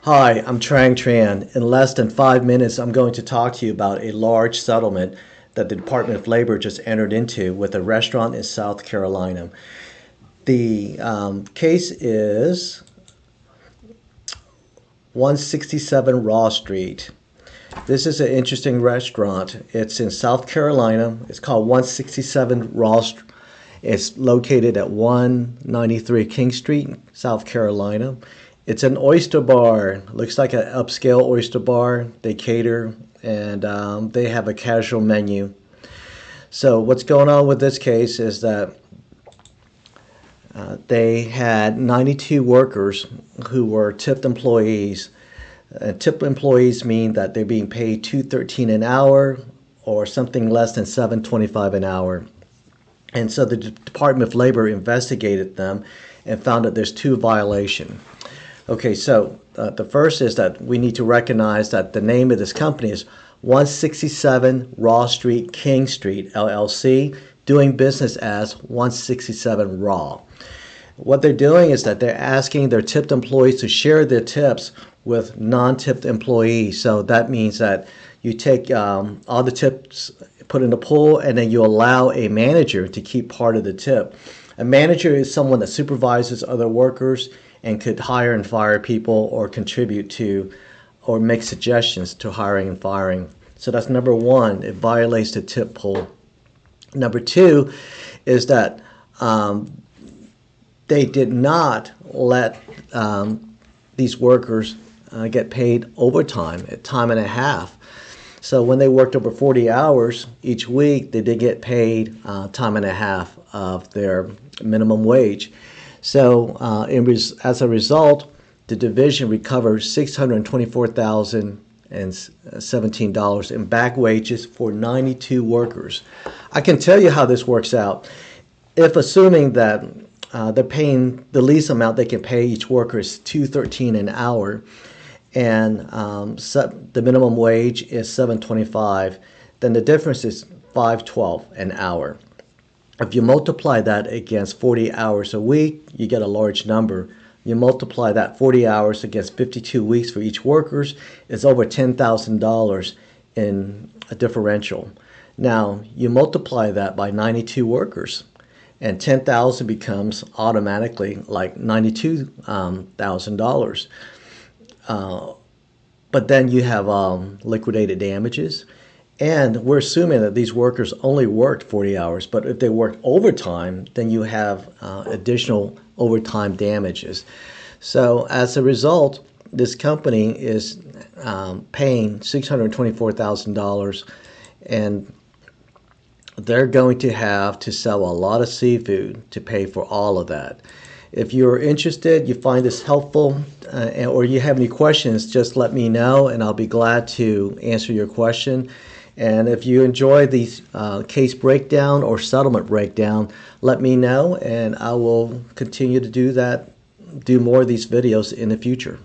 Hi, I'm Tran. In less than 5 minutes, I'm going to talk to you about a large settlement that the Department of Labor just entered into with a restaurant in South Carolina. The case is 167 Raw Street. This is an interesting restaurant. It's in South Carolina. It's called 167 Raw Street. It's located at 193 King Street, South Carolina. It's an oyster bar. Looks like an upscale oyster bar. They cater and they have a casual menu. So what's going on with this case is that they had 92 workers who were tipped employees. Tipped employees mean that they're being paid $2.13 an hour or something less than $7.25 an hour. And so the Department of Labor investigated them and found that there's two violations. Okay, so the first is that we need to recognize that the name of this company is 167 Raw Street, King Street, LLC, doing business as 167 Raw. What they're doing is that they're asking their tipped employees to share their tips with non-tipped employees. So that means that you take all the tips, put in a pool, and then you allow a manager to keep part of the tip. A manager is someone that supervises other workers and could hire and fire people or contribute to or make suggestions to hiring and firing. So that's number one. It violates the tip pool. Number two is that they did not let these workers get paid overtime at time and a half. So when they worked over 40 hours each week, they did get paid time and a half of their minimum wage. So as a result, the division recovered $624,017 in back wages for 92 workers. I can tell you how this works out. If assuming that they're paying the least amount they can pay each worker is $2.13 an hour, and the minimum wage is $7.25, then the difference is $5.12 an hour. If you multiply that against 40 hours a week, you get a large number. You multiply that 40 hours against 52 weeks for each worker, it's over $10,000 in a differential. Now, you multiply that by 92 workers, and 10,000 becomes automatically like $92,000. But then you have liquidated damages. And we're assuming that these workers only worked 40 hours, but if they worked overtime, then you have additional overtime damages. So as a result, this company is paying $624,000, and they're going to have to sell a lot of seafood to pay for all of that. If you're interested, you find this helpful, or you have any questions, just let me know, and I'll be glad to answer your question. And if you enjoy these case breakdown or settlement breakdown, let me know, and I will continue to do more of these videos in the future.